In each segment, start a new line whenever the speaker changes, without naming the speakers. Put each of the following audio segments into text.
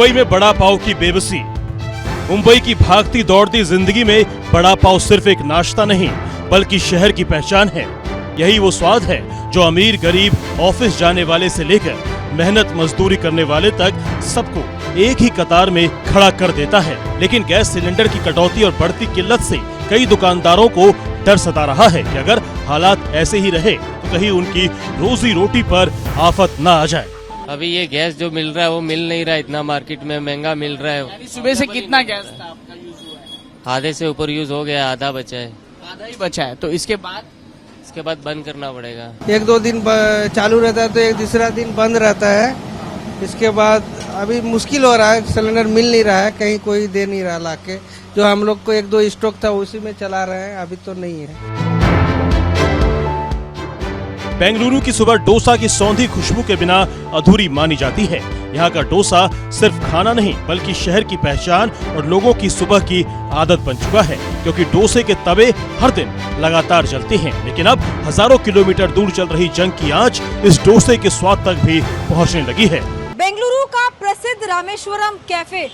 मुंबई में बड़ा पाव की बेबसी। मुंबई की भागती दौड़ती जिंदगी में बड़ा पाव सिर्फ एक नाश्ता नहीं बल्कि शहर की पहचान है। यही वो स्वाद है जो अमीर गरीब, ऑफिस जाने वाले से लेकर मेहनत मजदूरी करने वाले तक सबको एक ही कतार में खड़ा कर देता है। लेकिन गैस सिलेंडर की कटौती और बढ़ती किल्लत से कई दुकानदारों को डर सता रहा है कि अगर हालात ऐसे ही रहे तो कहीं उनकी रोजी रोटी पर आफत न आ जाए।
अभी ये गैस जो मिल रहा है वो मिल नहीं रहा है, इतना मार्केट में महंगा मिल रहा है।
सुबह से कितना गैस था आपका यूज हुआ है?
आधे से ऊपर यूज हो गया, आधा बचा है।
आधा ही बचा है, तो इसके बाद
बंद करना पड़ेगा।
एक दो दिन चालू रहता है तो एक दूसरा दिन बंद रहता है। इसके बाद अभी मुश्किल हो रहा है, सिलेंडर मिल नहीं रहा है, कहीं कोई दे नहीं रहा लाके। जो हम लोग को एक दो स्टॉक था उसी में चला रहे हैं, अभी तो नहीं है।
बेंगलुरु की सुबह डोसा की सौंधी खुशबू के बिना अधूरी मानी जाती है। यहाँ का डोसा सिर्फ खाना नहीं बल्कि शहर की पहचान और लोगों की सुबह की आदत बन चुका है, क्योंकि डोसे के तवे हर दिन लगातार जलते हैं। लेकिन अब हजारों किलोमीटर दूर चल रही जंग की आंच इस डोसे के स्वाद तक भी पहुँचने लगी है।
बेंगलुरु का प्रसिद्ध रामेश्वरम कैफे,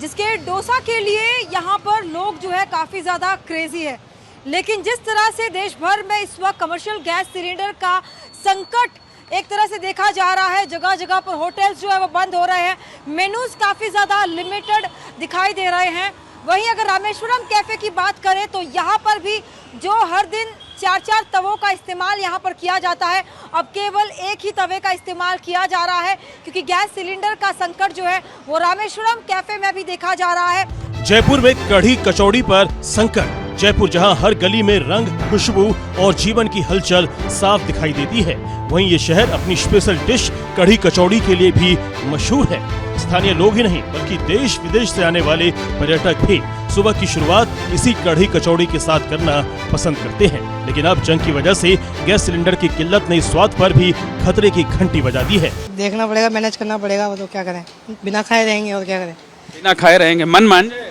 जिसके डोसा के लिए यहाँ पर लोग जो है काफी ज्यादा क्रेजी है। लेकिन जिस तरह से देश भर में इस वक्त कमर्शियल गैस सिलेंडर का संकट एक तरह से देखा जा रहा है, जगह जगह पर होटल्स जो है वो बंद हो रहे हैं, मेनूज काफी ज्यादा लिमिटेड दिखाई दे रहे हैं। वहीं अगर रामेश्वरम कैफे की बात करें तो यहाँ पर भी जो हर दिन 4-4 तवों का इस्तेमाल यहाँ पर किया जाता है, अब केवल एक ही तवे का इस्तेमाल किया जा रहा है, क्योंकि गैस सिलेंडर का संकट जो है वो रामेश्वरम कैफे में भी देखा जा रहा है।
जयपुर में कढ़ी कचौड़ी पर संकट। जयपुर जहां हर गली में रंग, खुशबू और जीवन की हलचल साफ दिखाई देती है, वहीं ये शहर अपनी स्पेशल डिश कढ़ी कचौड़ी के लिए भी मशहूर है। स्थानीय लोग ही नहीं बल्कि देश विदेश से आने वाले पर्यटक भी सुबह की शुरुआत इसी कढ़ी कचौड़ी के साथ करना पसंद करते हैं। लेकिन अब जंग की वजह से गैस सिलेंडर की किल्लत ने स्वाद पर भी खतरे की घंटी बजा दी है।
देखना पड़ेगा, मैनेज करना पड़ेगा, वो तो क्या करें, बिना खाए रहेंगे और क्या करें।
बिना खाए रहेंगे, मन मान जाएगा।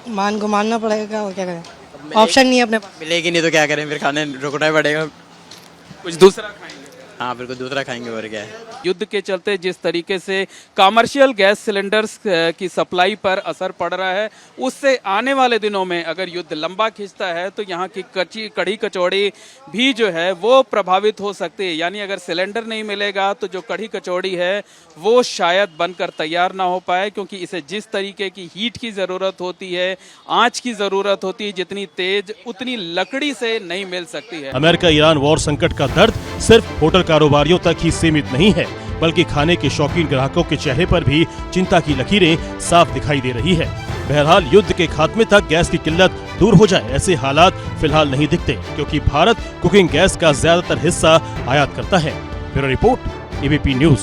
मान को मानना पड़ेगा और क्या करें, ऑप्शन नहीं है अपने पास।
मिलेगी नहीं तो क्या करें, फिर खाने रुकना ही पड़ेगा।
कुछ दूसरा खाएंगे।
हाँ बिल्कुल, दूसरा खाएंगे और क्या है।
युद्ध के चलते जिस तरीके से कमर्शियल गैस सिलेंडर्स की सप्लाई पर असर पड़ रहा है, उससे आने वाले दिनों में अगर युद्ध लंबा खिंचता है तो यहाँ की कढ़ी कचौड़ी भी जो है वो प्रभावित हो सकती है। यानी अगर सिलेंडर नहीं मिलेगा तो जो कढ़ी कचौड़ी है वो शायद बनकर तैयार ना हो पाए, क्योंकि इसे जिस तरीके की हीट की ज़रूरत होती है, आँच की ज़रूरत होती है, जितनी तेज उतनी लकड़ी से नहीं मिल सकती है।
अमेरिका ईरान वॉर संकट का दर्द सिर्फ होटल कारोबारियों तक ही सीमित नहीं है, बल्कि खाने के शौकीन ग्राहकों के चेहरे पर भी चिंता की लकीरें साफ दिखाई दे रही है। बहरहाल युद्ध के खात्मे तक गैस की किल्लत दूर हो जाए, ऐसे हालात फिलहाल नहीं दिखते, क्योंकि भारत कुकिंग गैस का ज्यादातर हिस्सा आयात करता है। Bureau report, ABP news.